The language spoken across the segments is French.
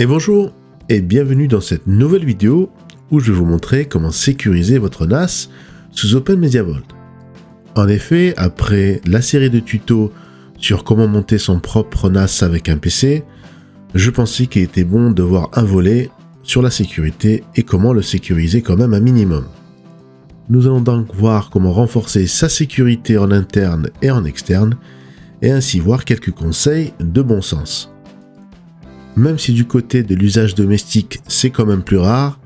Et bonjour et bienvenue dans cette nouvelle vidéo où je vais vous montrer comment sécuriser votre NAS sous OpenMediaVault. En effet, après la série de tutos sur comment monter son propre NAS avec un PC, je pensais qu'il était bon de voir un volet sur la sécurité et comment le sécuriser quand même un minimum. Nous allons donc voir comment renforcer sa sécurité en interne et en externe et ainsi voir quelques conseils de bon sens. Même si du côté de l'usage domestique c'est quand même plus rare,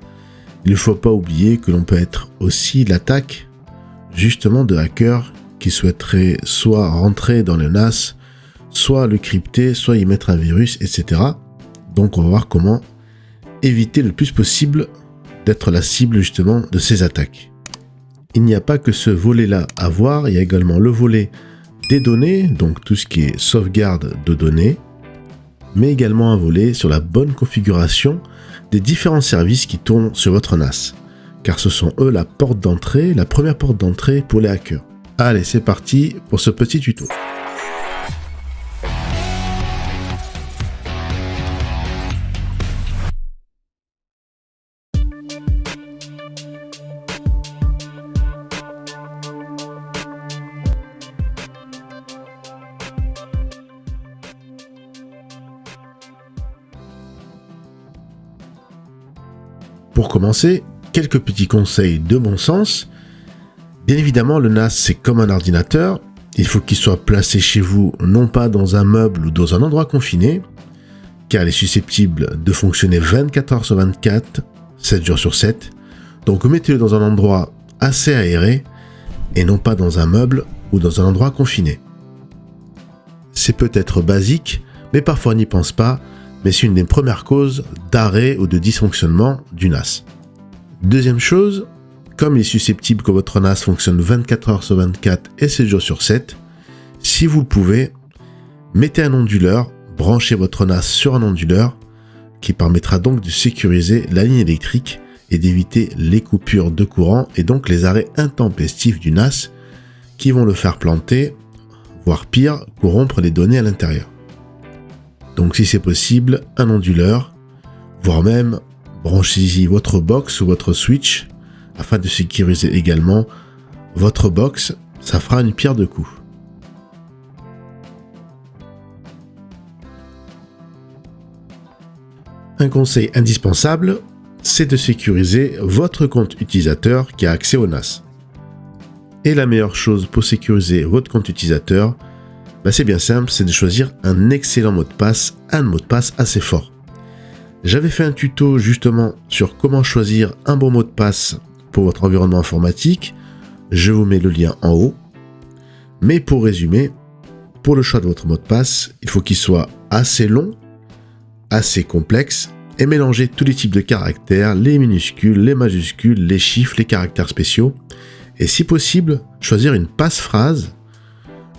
il ne faut pas oublier que l'on peut être aussi l'attaque justement de hackers qui souhaiteraient soit rentrer dans le NAS, soit le crypter, soit y mettre un virus, etc. Donc on va voir comment éviter le plus possible d'être la cible justement de ces attaques. Il n'y a pas que ce volet-là à voir, il y a également le volet des données, donc tout ce qui est sauvegarde de données, mais également un volet sur la bonne configuration des différents services qui tournent sur votre NAS, car ce sont eux la porte d'entrée, la première porte d'entrée pour les hackers. Allez, c'est parti pour ce petit tuto. Pour commencer, quelques petits conseils de bon sens. Bien évidemment, le NAS c'est comme un ordinateur, il faut qu'il soit placé chez vous, non pas dans un meuble ou dans un endroit confiné, car il est susceptible de fonctionner 24 heures sur 24, 7 jours sur 7. Donc mettez-le dans un endroit assez aéré et non pas dans un meuble ou dans un endroit confiné. C'est peut-être basique, mais parfois on n'y pense pas, mais c'est une des premières causes d'arrêt ou de dysfonctionnement du NAS. Deuxième chose, comme il est susceptible que votre NAS fonctionne 24 heures sur 24 et 7 jours sur 7, si vous le pouvez, mettez un onduleur, branchez votre NAS sur un onduleur qui permettra donc de sécuriser la ligne électrique et d'éviter les coupures de courant et donc les arrêts intempestifs du NAS qui vont le faire planter, voire pire, corrompre les données à l'intérieur. Donc si c'est possible, un onduleur, voire même branchez-y votre box ou votre switch afin de sécuriser également votre box, ça fera une pierre deux coups. Un conseil indispensable, c'est de sécuriser votre compte utilisateur qui a accès au NAS. Et la meilleure chose pour sécuriser votre compte utilisateur, c'est bien simple, c'est de choisir un excellent mot de passe, un mot de passe assez fort. J'avais fait un tuto justement sur comment choisir un bon mot de passe pour votre environnement informatique, je vous mets le lien en haut. Mais pour résumer, pour le choix de votre mot de passe, il faut qu'il soit assez long, assez complexe et mélanger tous les types de caractères, les minuscules, les majuscules, les chiffres, les caractères spéciaux. Et si possible, choisir une passe-phrase,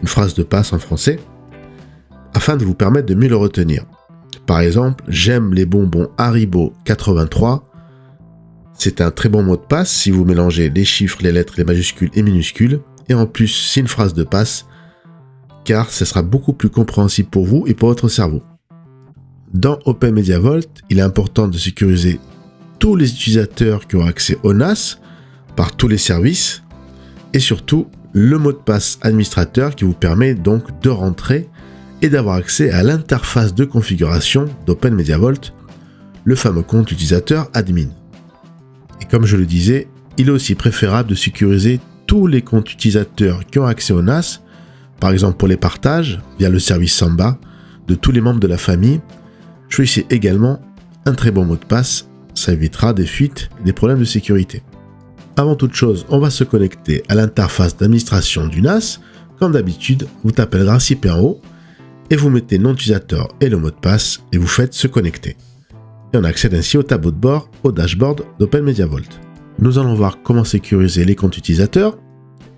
une phrase de passe en français, afin de vous permettre de mieux le retenir. Par exemple, j'aime les bonbons Haribo 83. C'est un très bon mot de passe si vous mélangez les chiffres, les lettres, les majuscules et minuscules. Et en plus, c'est une phrase de passe, car ce sera beaucoup plus compréhensible pour vous et pour votre cerveau. Dans OpenMediaVault, il est important de sécuriser tous les utilisateurs qui ont accès au NAS par tous les services et surtout le mot de passe administrateur qui vous permet donc de rentrer et d'avoir accès à l'interface de configuration d'OpenMediaVault, le fameux compte utilisateur admin. Et comme je le disais, il est aussi préférable de sécuriser tous les comptes utilisateurs qui ont accès au NAS, par exemple pour les partages via le service Samba de tous les membres de la famille. Choisissez également un très bon mot de passe, ça évitera des fuites et des problèmes de sécurité. Avant toute chose, on va se connecter à l'interface d'administration du NAS. Comme d'habitude, vous tapez l'adresse IP en haut et vous mettez le nom d'utilisateur et le mot de passe et vous faites se connecter. Et on accède ainsi au tableau de bord, au dashboard d'OpenMediaVault. Nous allons voir comment sécuriser les comptes utilisateurs.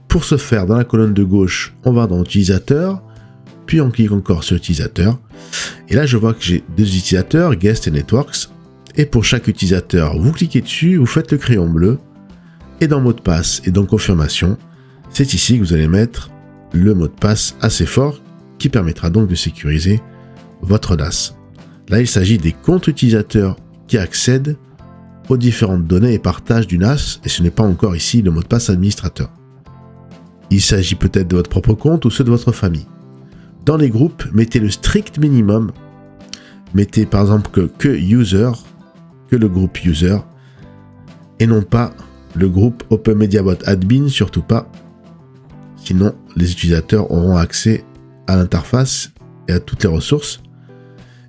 Pour ce faire, dans la colonne de gauche, on va dans Utilisateur, puis on clique encore sur Utilisateur. Et là, je vois que j'ai deux utilisateurs, Guest et Networks. Et pour chaque utilisateur, vous cliquez dessus, vous faites le crayon bleu. Et dans mot de passe et dans confirmation, c'est ici que vous allez mettre le mot de passe assez fort qui permettra donc de sécuriser votre NAS. Là, il s'agit des comptes utilisateurs qui accèdent aux différentes données et partagent du NAS, et ce n'est pas encore ici le mot de passe administrateur. Il s'agit peut-être de votre propre compte ou ceux de votre famille. Dans les groupes, mettez le strict minimum. Mettez par exemple que user, que le groupe user, et non pas le groupe OpenMediaVault Admin, surtout pas. Sinon, les utilisateurs auront accès à l'interface et à toutes les ressources.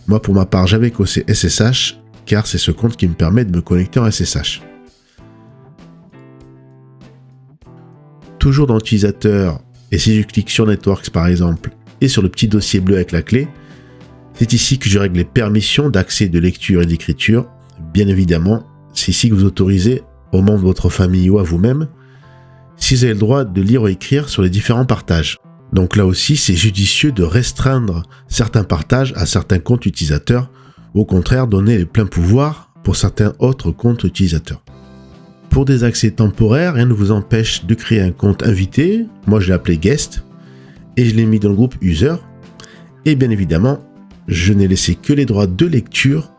Moi, pour ma part, j'avais coché SSH, car c'est ce compte qui me permet de me connecter en SSH. Toujours dans l'utilisateur, et si je clique sur Networks par exemple, et sur le petit dossier bleu avec la clé, c'est ici que je règle les permissions d'accès de lecture et d'écriture. Bien évidemment, c'est ici que vous autorisez aux membres de votre famille ou à vous-même si vous avez le droit de lire ou écrire sur les différents partages. Donc là aussi, c'est judicieux de restreindre certains partages à certains comptes utilisateurs ou au contraire donner les pleins pouvoirs pour certains autres comptes utilisateurs. Pour des accès temporaires, rien ne vous empêche de créer un compte invité. Moi, je l'ai appelé guest et je l'ai mis dans le groupe user. Et bien évidemment, je n'ai laissé que les droits de lecture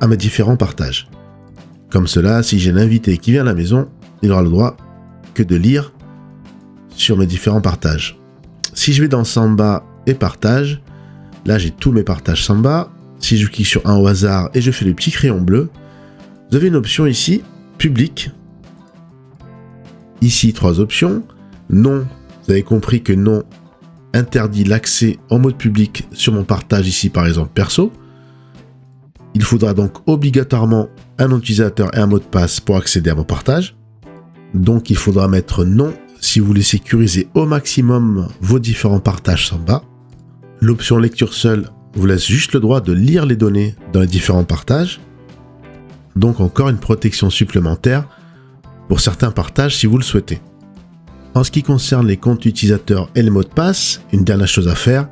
à mes différents partages. Comme cela, si j'ai un invité qui vient à la maison, il aura le droit que de lire sur mes différents partages. Si je vais dans Samba et partage, là j'ai tous mes partages Samba. Si je clique sur un au hasard et je fais le petit crayon bleu, vous avez une option ici, public. Ici, 3 options. Non, vous avez compris que non interdit l'accès en mode public sur mon partage ici, par exemple perso. Il faudra donc obligatoirement un nom d'utilisateur et un mot de passe pour accéder à mon partage. Donc il faudra mettre non si vous voulez sécuriser au maximum vos différents partages Samba. L'option lecture seule vous laisse juste le droit de lire les données dans les différents partages. Donc encore une protection supplémentaire pour certains partages si vous le souhaitez. En ce qui concerne les comptes utilisateurs et les mots de passe, une dernière chose à faire,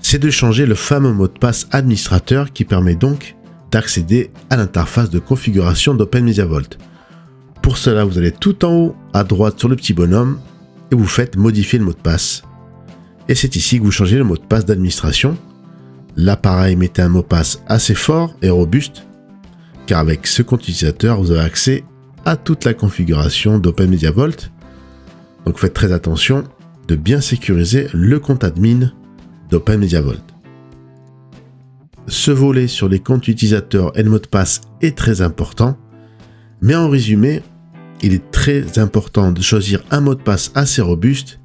c'est de changer le fameux mot de passe administrateur qui permet donc d'accéder à l'interface de configuration d'OpenMediaVault. Pour cela, vous allez tout en haut à droite sur le petit bonhomme et vous faites modifier le mot de passe. Et c'est ici que vous changez le mot de passe d'administration. Là, pareil, mettez un mot de passe assez fort et robuste, car avec ce compte utilisateur, vous avez accès à toute la configuration d'OpenMediaVault. Donc faites très attention de bien sécuriser le compte admin d'OpenMediaVault. Ce volet sur les comptes utilisateurs et le mot de passe est très important, mais en résumé, il est très important de choisir un mot de passe assez robuste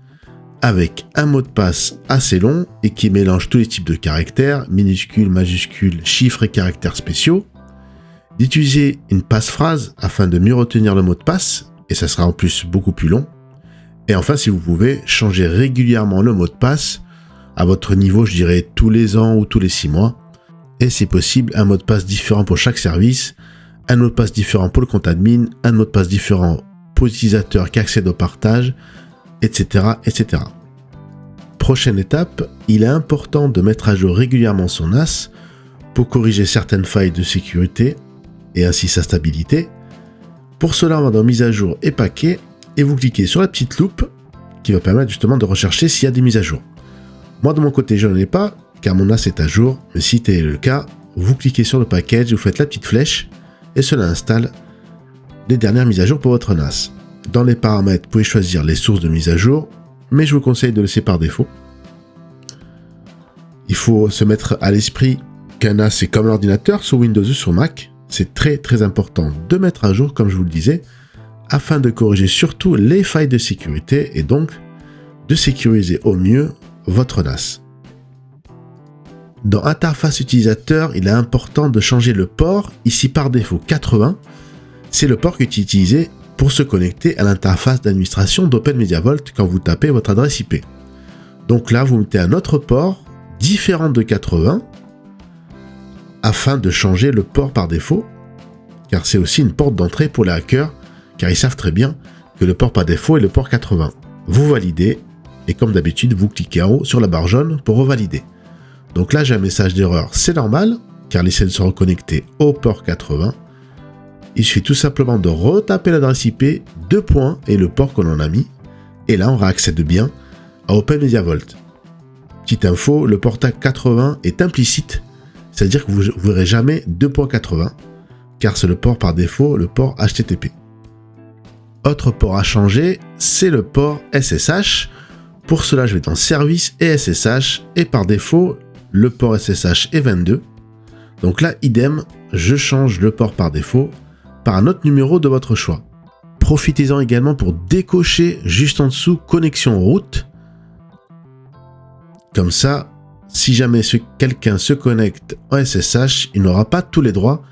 avec un mot de passe assez long et qui mélange tous les types de caractères, minuscules, majuscules, chiffres et caractères spéciaux, d'utiliser une passe-phrase afin de mieux retenir le mot de passe, et ça sera en plus beaucoup plus long, et enfin si vous pouvez, changer régulièrement le mot de passe à votre niveau, je dirais tous les ans ou tous les 6 mois, et si possible un mot de passe différent pour chaque service, un mot de passe différent pour le compte admin, un mot de passe différent pour l'utilisateur qui accède au partage, etc., etc. Prochaine étape, il est important de mettre à jour régulièrement son NAS pour corriger certaines failles de sécurité et ainsi sa stabilité. Pour cela, on va dans mise à jour et paquets et vous cliquez sur la petite loupe qui va permettre justement de rechercher s'il y a des mises à jour. Moi de mon côté, je n'en ai pas car mon NAS est à jour, mais si tel est le cas, vous cliquez sur le package, vous faites la petite flèche et cela installe les dernières mises à jour pour votre NAS. Dans les paramètres, vous pouvez choisir les sources de mise à jour, mais je vous conseille de le laisser par défaut. Il faut se mettre à l'esprit qu'un NAS c'est comme l'ordinateur sur Windows ou sur Mac. C'est très très important de mettre à jour, comme je vous le disais, afin de corriger surtout les failles de sécurité et donc de sécuriser au mieux votre NAS. Dans Interface utilisateur, il est important de changer le port, ici par défaut 80, c'est le port qui est utilisé pour se connecter à l'interface d'administration d'OpenMediaVault quand vous tapez votre adresse IP. Donc là, vous mettez un autre port différent de 80 afin de changer le port par défaut, car c'est aussi une porte d'entrée pour les hackers, car ils savent très bien que le port par défaut est le port 80. Vous validez, et comme d'habitude, vous cliquez en haut sur la barre jaune pour revalider. Donc là, j'ai un message d'erreur, c'est normal, car il essaie de se reconnecter au port 80. Il suffit tout simplement de retaper l'adresse IP, 2 points et le port qu'on en a mis, et là, on réaccède bien à OpenMediaVault. Petite info, le port 80 est implicite, C'est-à-dire que vous ne verrez jamais 2.80, car c'est le port par défaut, le port HTTP. Autre port à changer, c'est le port SSH. Pour cela, je vais dans Service et SSH, et par défaut, le port SSH est 22. Donc là, idem, je change le port par défaut par un autre numéro de votre choix. Profitez-en également pour décocher juste en dessous connexion route. Comme ça, si jamais quelqu'un se connecte en SSH, il n'aura pas tous les droits.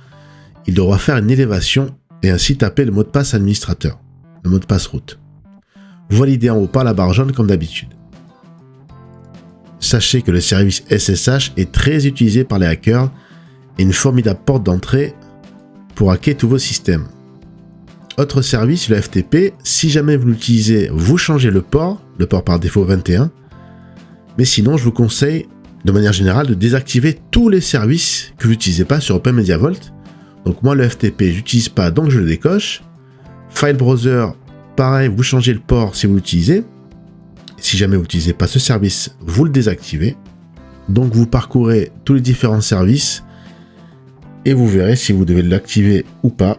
Il devra faire une élévation et ainsi taper le mot de passe administrateur, le mot de passe route. Validez en haut par la barre jaune comme d'habitude. Sachez que le service SSH est très utilisé par les hackers et une formidable porte d'entrée pour hacker tous vos systèmes. Autre service, le FTP, si jamais vous l'utilisez, vous changez le port par défaut 21. Mais sinon, je vous conseille de manière générale de désactiver tous les services que vous n'utilisez pas sur OpenMediaVault. Donc moi, le FTP, je n'utilise pas, donc je le décoche. File Browser, pareil, vous changez le port si vous l'utilisez. Si jamais vous n'utilisez pas ce service, vous le désactivez. Donc vous parcourez tous les différents services et vous verrez si vous devez l'activer ou pas.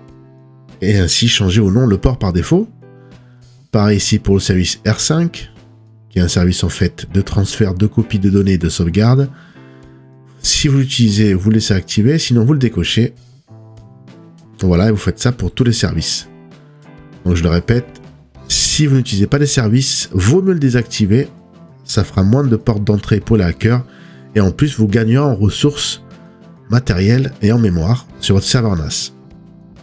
Et ainsi changer ou non le port par défaut. Pareil ici pour le service R5, qui est un service en fait de transfert de copies de données et de sauvegarde. Si vous l'utilisez, vous le laissez activer, sinon vous le décochez. Voilà, et vous faites ça pour tous les services. Donc je le répète, si vous n'utilisez pas les services, vaut mieux le désactiver. Ça fera moins de portes d'entrée pour les hackers. Et en plus, vous gagnerez en ressources matérielles et en mémoire sur votre serveur NAS.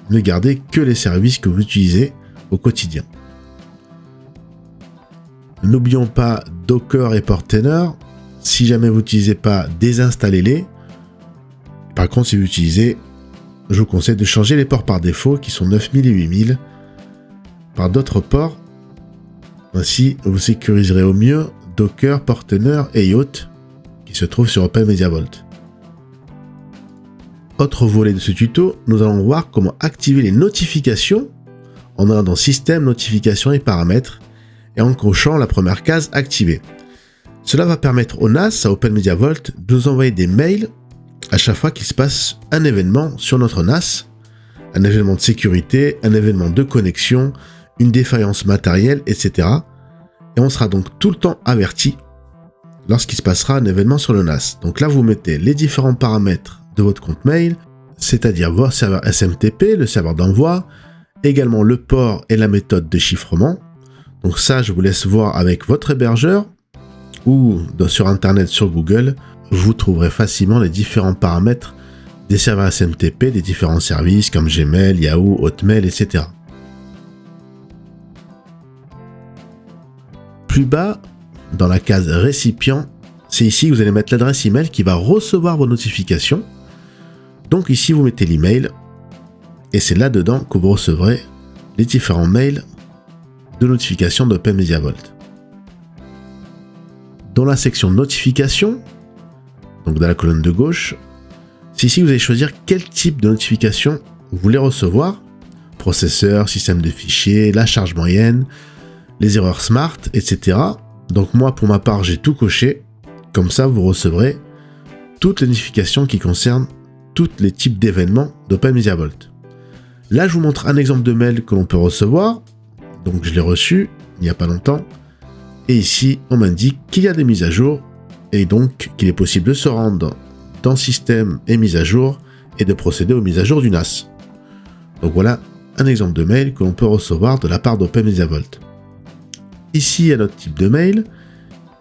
Ne gardez que les services que vous utilisez au quotidien. N'oublions pas Docker et Portainer. Si jamais vous n'utilisez pas, désinstallez-les. Par contre, si vous utilisez, je vous conseille de changer les ports par défaut qui sont 9000 et 8000 par d'autres ports. Ainsi, vous sécuriserez au mieux Docker, Portainer et Yacht qui se trouvent sur OpenMediaVault. Autre volet de ce tuto, nous allons voir comment activer les notifications en allant dans Système, Notifications et Paramètres et en cochant la première case Activer. Cela va permettre au NAS, à OpenMediaVault, de nous envoyer des mails à chaque fois qu'il se passe un événement sur notre NAS, un événement de sécurité, un événement de connexion, une défaillance matérielle, etc. Et on sera donc tout le temps averti lorsqu'il se passera un événement sur le NAS. Donc là, vous mettez les différents paramètres de votre compte mail, c'est-à-dire votre serveur SMTP, le serveur d'envoi, également le port et la méthode de chiffrement. Donc ça, je vous laisse voir avec votre hébergeur ou sur Internet, sur Google, vous trouverez facilement les différents paramètres des serveurs SMTP, des différents services comme Gmail, Yahoo, Hotmail, etc. Plus bas, dans la case récipient, c'est ici que vous allez mettre l'adresse email qui va recevoir vos notifications. Donc ici, vous mettez l'email et c'est là-dedans que vous recevrez les différents mails de notification d'OpenMediaVault. Dans la section notification, donc dans la colonne de gauche, c'est ici que vous allez choisir quel type de notification vous voulez recevoir. Processeur, système de fichiers, la charge moyenne, les erreurs smart, etc. Donc moi, pour ma part, j'ai tout coché. Comme ça, vous recevrez toutes les notifications qui concernent tous les types d'événements d'OpenMediaVault. Là, je vous montre un exemple de mail que l'on peut recevoir. Donc je l'ai reçu il n'y a pas longtemps. Et ici, on m'indique qu'il y a des mises à jour et donc qu'il est possible de se rendre dans Système et mise à jour et de procéder aux mises à jour du NAS. Donc voilà un exemple de mail que l'on peut recevoir de la part d'OpenMediaVault. Ici, il y a notre type de mail,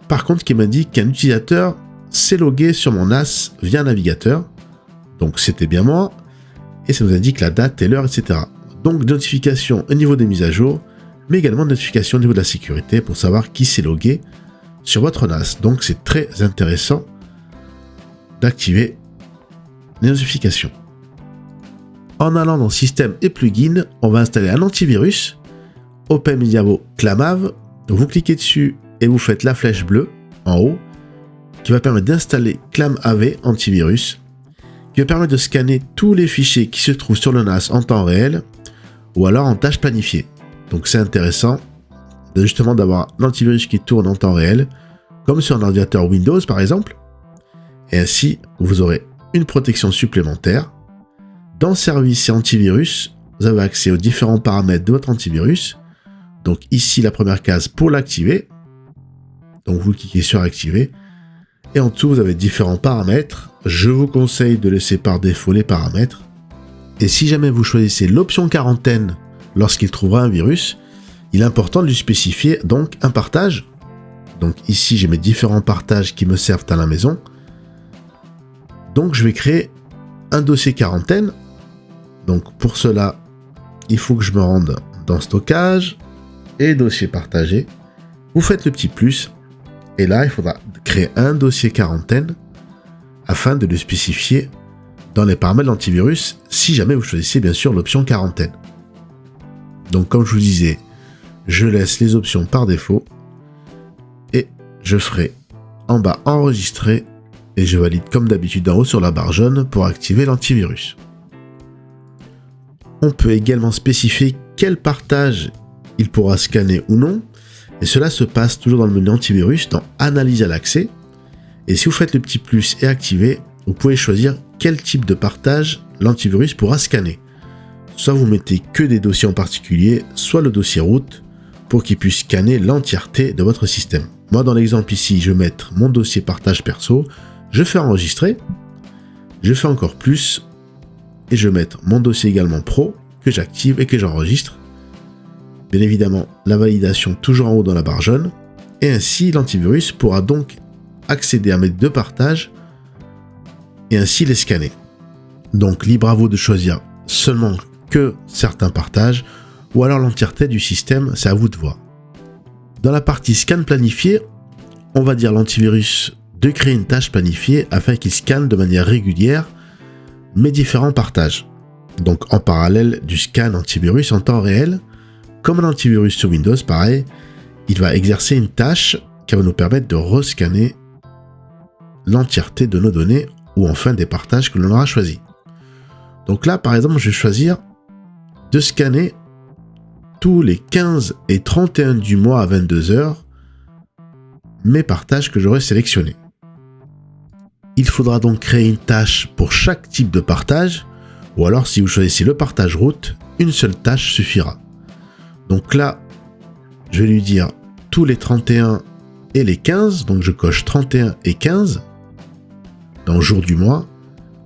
par contre qui m'indique qu'un utilisateur s'est logué sur mon NAS via un navigateur. Donc c'était bien moi, et ça nous indique la date et l'heure, etc. Donc notification au niveau des mises à jour, mais également notification au niveau de la sécurité pour savoir qui s'est logué sur votre NAS. Donc c'est très intéressant d'activer les notifications. En allant dans Système et Plugins, on va installer un antivirus, OpenMediaVault Clamav. Vous cliquez dessus et vous faites la flèche bleue en haut qui va permettre d'installer ClamAV antivirus, qui va permettre de scanner tous les fichiers qui se trouvent sur le NAS en temps réel ou alors en tâches planifiées. Donc c'est intéressant justement d'avoir l'antivirus qui tourne en temps réel, comme sur un ordinateur Windows par exemple. Et ainsi, vous aurez une protection supplémentaire. Dans Services et antivirus, vous avez accès aux différents paramètres de votre antivirus. Donc ici, la première case pour l'activer. Donc vous cliquez sur activer. Et en dessous, vous avez différents paramètres. Je vous conseille de laisser par défaut les paramètres. Et si jamais vous choisissez l'option quarantaine lorsqu'il trouvera un virus, il est important de lui spécifier donc un partage. Donc ici, j'ai mes différents partages qui me servent à la maison. Donc je vais créer un dossier quarantaine. Donc pour cela, il faut que je me rende dans stockage et dossier partagé. Vous faites le petit plus. Et là, il faudra créer un dossier quarantaine afin de le spécifier dans les paramètres d'antivirus si jamais vous choisissez bien sûr l'option quarantaine. Donc comme je vous disais, je laisse les options par défaut et je ferai en bas enregistrer et je valide comme d'habitude en haut sur la barre jaune pour activer l'antivirus. On peut également spécifier quel partage il pourra scanner ou non. Et cela se passe toujours dans le menu antivirus, dans Analyse à l'accès. Et si vous faites le petit plus et activer, vous pouvez choisir quel type de partage l'antivirus pourra scanner. Soit vous mettez que des dossiers en particulier, soit le dossier route, pour qu'il puisse scanner l'entièreté de votre système. Moi, dans l'exemple ici, je vais mettre mon dossier partage perso, je fais enregistrer, je fais encore plus, et je vais mettre mon dossier également pro, que j'active et que j'enregistre. Bien évidemment, la validation toujours en haut dans la barre jaune, et ainsi l'antivirus pourra donc accéder à mes deux partages et ainsi les scanner. Donc libre à vous de choisir seulement que certains partages ou alors l'entièreté du système, c'est à vous de voir. Dans la partie scan planifié, on va dire l'antivirus de créer une tâche planifiée afin qu'il scanne de manière régulière mes différents partages. Donc en parallèle du scan antivirus en temps réel, comme l'antivirus sur Windows, pareil, il va exercer une tâche qui va nous permettre de rescanner l'entièreté de nos données ou enfin des partages que l'on aura choisis. Donc là, par exemple, je vais choisir de scanner tous les 15 et 31 du mois à 22h mes partages que j'aurai sélectionnés. Il faudra donc créer une tâche pour chaque type de partage, ou alors si vous choisissez le partage route, une seule tâche suffira. Donc là, je vais lui dire tous les 31 et les 15, donc je coche 31 et 15 dans le jour du mois,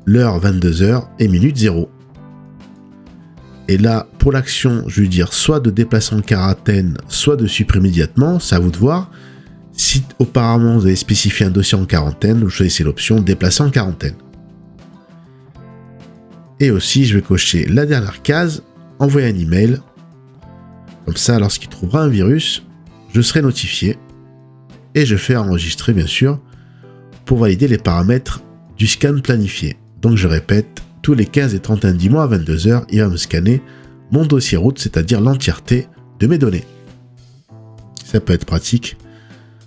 l'heure 22h et minute 0. Et là, pour l'action, je vais lui dire soit de déplacer en quarantaine, soit de supprimer immédiatement, c'est à vous de voir. Si auparavant vous avez spécifié un dossier en quarantaine, vous choisissez l'option déplacer en quarantaine. Et aussi, je vais cocher la dernière case, envoyer un email. Comme ça, lorsqu'il trouvera un virus, je serai notifié. Et je fais enregistrer, bien sûr, pour valider les paramètres du scan planifié. Donc je répète, tous les 15 et 31 du mois à 22h, il va me scanner mon dossier route, c'est-à-dire l'entièreté de mes données. Ça peut être pratique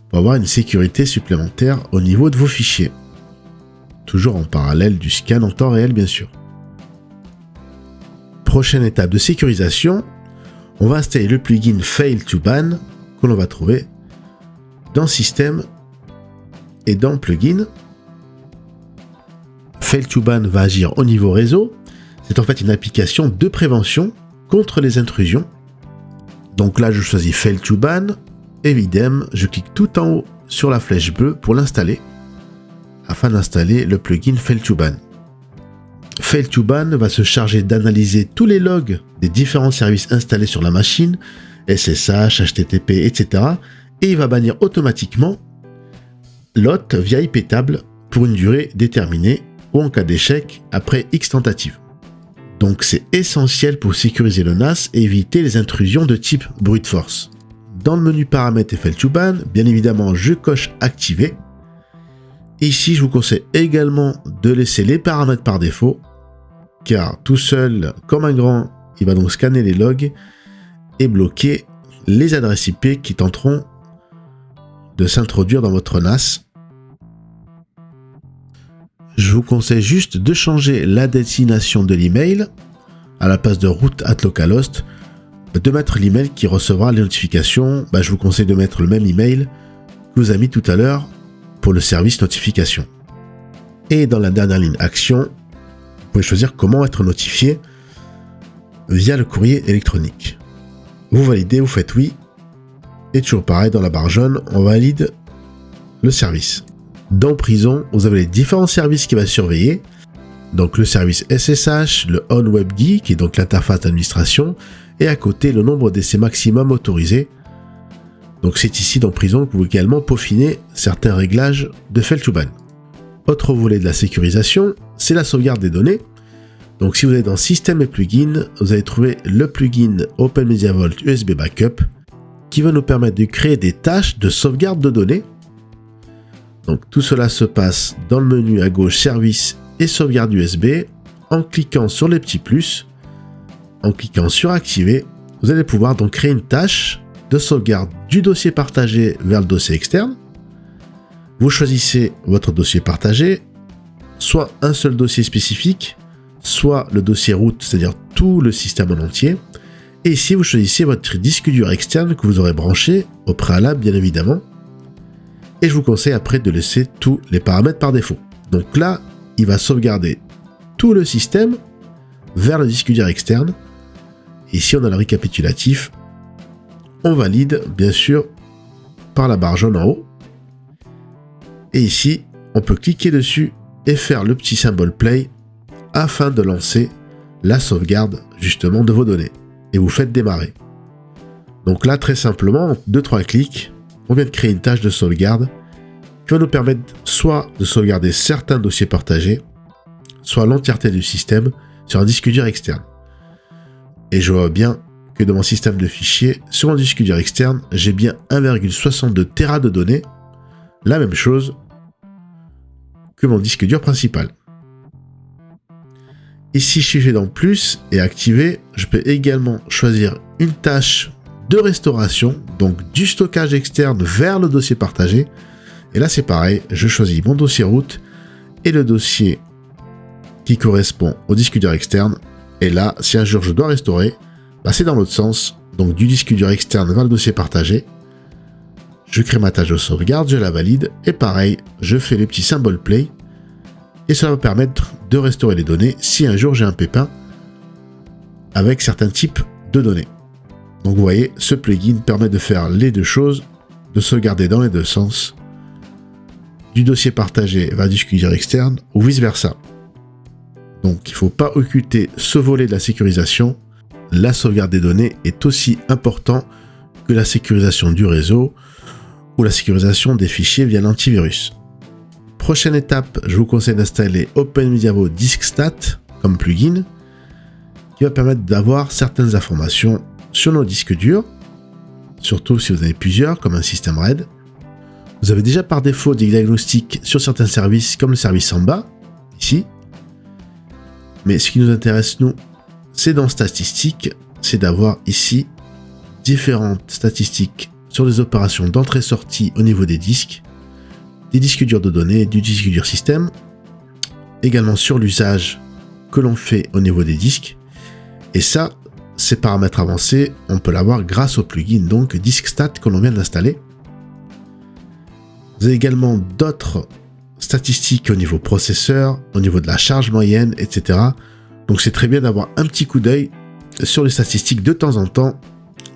pour avoir une sécurité supplémentaire au niveau de vos fichiers. Toujours en parallèle du scan en temps réel, bien sûr. Prochaine étape de sécurisation, on va installer le plugin Fail to Ban que l'on va trouver dans Système et dans Plugin. Fail to Ban va agir au niveau réseau. C'est en fait une application de prévention contre les intrusions. Donc là, je choisis Fail to Ban. Évidemment, je clique tout en haut sur la flèche bleue pour l'installer afin d'installer le plugin Fail to Ban. Fail to Ban va se charger d'analyser tous les logs des différents services installés sur la machine, SSH, HTTP, etc. et il va bannir automatiquement l'hôte via IP table pour une durée déterminée ou en cas d'échec après X tentatives. Donc c'est essentiel pour sécuriser le NAS et éviter les intrusions de type brute force. Dans le menu paramètres et Fail to Ban, bien évidemment je coche activer. Ici je vous conseille également de laisser les paramètres par défaut, car tout seul, comme un grand, il va donc scanner les logs et bloquer les adresses IP qui tenteront de s'introduire dans votre NAS. Je vous conseille juste de changer la destination de l'email à la place de route@localhost, de mettre l'email qui recevra les notifications. Je vous conseille de mettre le même email que vous avez mis tout à l'heure pour le service notification. Et dans la dernière ligne action, vous pouvez choisir comment être notifié via le courrier électronique. Vous validez, vous faites oui. Et toujours pareil, dans la barre jaune, on valide le service. Dans Prison, vous avez les différents services qui va surveiller. Donc le service SSH, le OnWebD, qui est donc l'interface d'administration, et à côté le nombre d'essais maximum autorisés. Donc c'est ici dans Prison que vous pouvez également peaufiner certains réglages de Fail2ban. Autre volet de la sécurisation, c'est la sauvegarde des données. Donc si vous êtes dans Système et Plugins, vous allez trouver le plugin OpenMediaVault USB Backup qui va nous permettre de créer des tâches de sauvegarde de données. Donc tout cela se passe dans le menu à gauche Service et Sauvegarde USB. En cliquant sur les petits plus, en cliquant sur Activer, vous allez pouvoir donc créer une tâche de sauvegarde du dossier partagé vers le dossier externe. Vous choisissez votre dossier partagé, soit un seul dossier spécifique, soit le dossier root, c'est-à-dire tout le système en entier. Et ici, vous choisissez votre disque dur externe que vous aurez branché au préalable, bien évidemment. Et je vous conseille après de laisser tous les paramètres par défaut. Donc là, il va sauvegarder tout le système vers le disque dur externe. Ici, on a le récapitulatif. On valide, bien sûr, par la barre jaune en haut. Et ici, on peut cliquer dessus et faire le petit symbole play afin de lancer la sauvegarde justement de vos données. Et vous faites démarrer. Donc là, très simplement, en 2-3 clics, on vient de créer une tâche de sauvegarde qui va nous permettre soit de sauvegarder certains dossiers partagés, soit l'entièreté du système sur un disque dur externe. Et je vois bien que dans mon système de fichiers, sur mon disque dur externe, j'ai bien 1,62 Tera de données, la même chose que mon disque dur principal. Ici, si je vais dans plus et activer, je peux également choisir une tâche de restauration, donc du stockage externe vers le dossier partagé. Et là, c'est pareil, je choisis mon dossier root et le dossier qui correspond au disque dur externe. Et là, si un jour je dois restaurer, c'est dans l'autre sens, donc du disque dur externe vers le dossier partagé. Je crée ma tâche de sauvegarde, je la valide, et pareil, je fais les petits symboles play, et cela va permettre de restaurer les données si un jour j'ai un pépin avec certains types de données. Donc vous voyez, ce plugin permet de faire les deux choses, de sauvegarder dans les deux sens, du dossier partagé vers le disque dur externe, ou vice versa. Donc il ne faut pas occulter ce volet de la sécurisation. La sauvegarde des données est aussi important que la sécurisation du réseau ou la sécurisation des fichiers via l'antivirus. Prochaine étape, je vous conseille d'installer OpenMediaVault DiskStat comme plugin qui va permettre d'avoir certaines informations sur nos disques durs, surtout si vous avez plusieurs comme un système RAID. Vous avez déjà par défaut des diagnostics sur certains services comme le service Samba, ici. Mais ce qui nous intéresse nous, c'est dans Statistiques, c'est d'avoir ici différentes statistiques sur les opérations d'entrée-sortie au niveau des disques durs de données, du disque dur système, également sur l'usage que l'on fait au niveau des disques. Et ça, ces paramètres avancés, on peut l'avoir grâce au plugin donc DiskStat que l'on vient d'installer. Vous avez également d'autres statistiques au niveau processeur, au niveau de la charge moyenne, etc. Donc c'est très bien d'avoir un petit coup d'œil sur les statistiques de temps en temps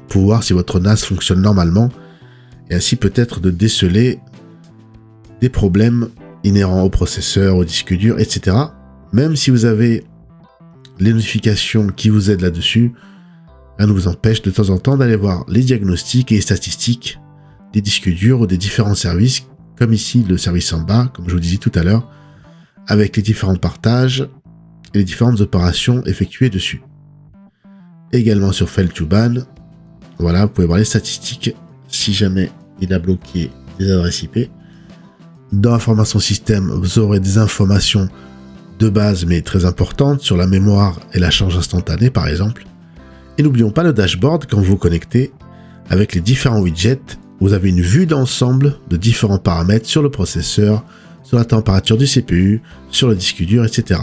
pour voir si votre NAS fonctionne normalement et ainsi peut-être de déceler des problèmes inhérents au processeur, au disque dur, etc. Même si vous avez les notifications qui vous aident là-dessus, rien ne vous empêche de temps en temps d'aller voir les diagnostics et les statistiques des disques durs ou des différents services, comme ici le service en bas, comme je vous disais tout à l'heure, avec les différents partages et les différentes opérations effectuées dessus. Également sur Fail2ban, voilà, vous pouvez voir les statistiques si jamais il a bloqué des adresses IP. Dans Information Système, vous aurez des informations de base mais très importantes sur la mémoire et la charge instantanée par exemple. Et n'oublions pas le dashboard quand vous vous connectez avec les différents widgets. Vous avez une vue d'ensemble de différents paramètres sur le processeur, sur la température du CPU, sur le disque dur, etc.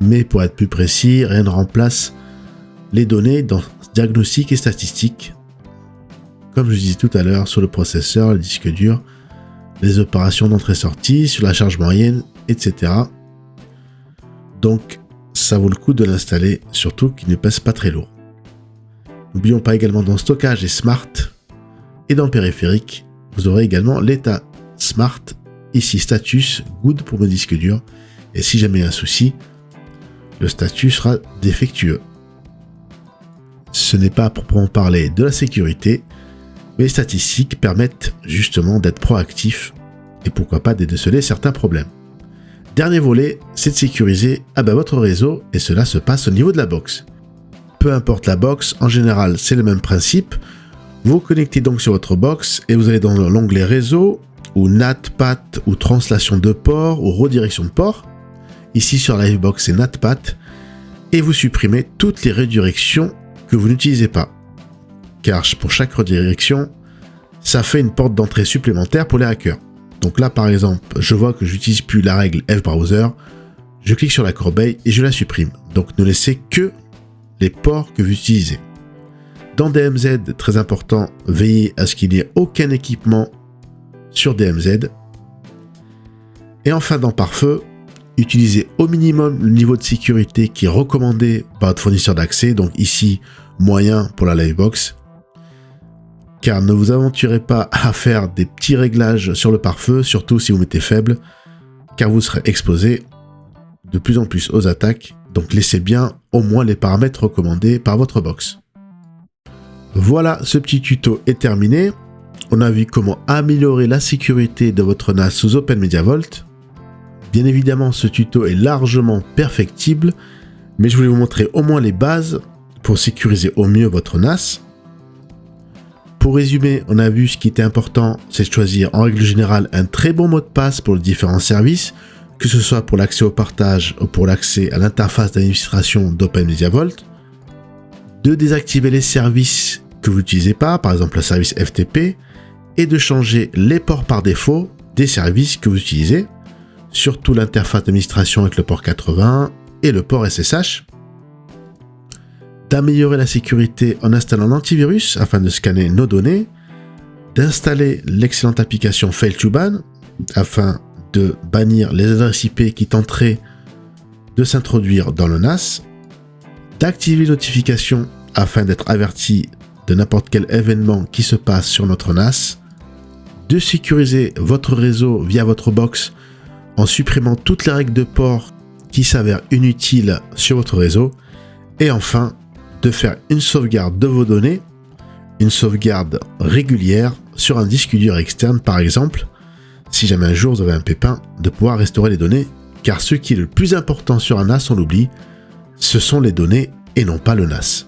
Mais pour être plus précis, rien ne remplace les données dans diagnostic et statistiques, comme je disais tout à l'heure, sur le processeur, le disque dur, les opérations d'entrée-sortie, sur la charge moyenne, etc. Donc, ça vaut le coup de l'installer, surtout qu'il ne pèse pas très lourd. N'oublions pas également dans stockage et Smart, et dans le périphérique, vous aurez également l'état Smart, ici status, good pour mes disques durs, et si jamais il y a un souci, le statut sera défectueux. Ce n'est pas à proprement parler de la sécurité, mais les statistiques permettent justement d'être proactif et pourquoi pas de déceler certains problèmes. Dernier volet, c'est de sécuriser votre réseau et cela se passe au niveau de la box. Peu importe la box, en général c'est le même principe. Vous vous connectez donc sur votre box et vous allez dans l'onglet réseau ou NAT, PAT ou translation de port ou redirection de port. Ici sur Livebox c'est NAT, PAT et vous supprimez toutes les redirections que vous n'utilisez pas. Car pour chaque redirection, ça fait une porte d'entrée supplémentaire pour les hackers. Donc là par exemple, je vois que j'utilise plus la règle F-Browser, je clique sur la corbeille et je la supprime. Donc ne laissez que les ports que vous utilisez. Dans DMZ, très important, veillez à ce qu'il n'y ait aucun équipement sur DMZ. Et enfin dans Pare-Feu, utilisez au minimum le niveau de sécurité qui est recommandé par votre fournisseur d'accès, donc ici moyen pour la Livebox. Car ne vous aventurez pas à faire des petits réglages sur le pare-feu, surtout si vous mettez faible, car vous serez exposé de plus en plus aux attaques, donc laissez bien au moins les paramètres recommandés par votre box. Voilà, ce petit tuto est terminé. On a vu comment améliorer la sécurité de votre NAS sous OpenMediaVault. Bien évidemment, ce tuto est largement perfectible, mais je voulais vous montrer au moins les bases pour sécuriser au mieux votre NAS. Pour résumer, on a vu ce qui était important, c'est de choisir en règle générale un très bon mot de passe pour les différents services, que ce soit pour l'accès au partage ou pour l'accès à l'interface d'administration d'OpenMediaVault. De désactiver les services que vous n'utilisez pas, par exemple le service FTP, et de changer les ports par défaut des services que vous utilisez, surtout l'interface d'administration avec le port 80 et le port SSH. D'améliorer la sécurité en installant l'antivirus afin de scanner nos données, d'installer l'excellente application Fail2Ban afin de bannir les adresses IP qui tenteraient de s'introduire dans le NAS, d'activer les notifications afin d'être averti de n'importe quel événement qui se passe sur notre NAS, de sécuriser votre réseau via votre box en supprimant toutes les règles de port qui s'avèrent inutiles sur votre réseau, et enfin de faire une sauvegarde de vos données, une sauvegarde régulière sur un disque dur externe par exemple, si jamais un jour vous avez un pépin, de pouvoir restaurer les données, car ce qui est le plus important sur un NAS, on l'oublie, ce sont les données et non pas le NAS.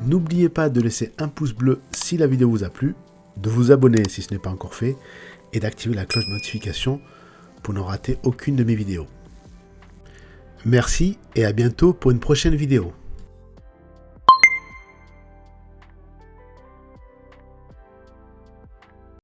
N'oubliez pas de laisser un pouce bleu si la vidéo vous a plu, de vous abonner si ce n'est pas encore fait, et d'activer la cloche de notification pour ne rater aucune de mes vidéos. Merci et à bientôt pour une prochaine vidéo.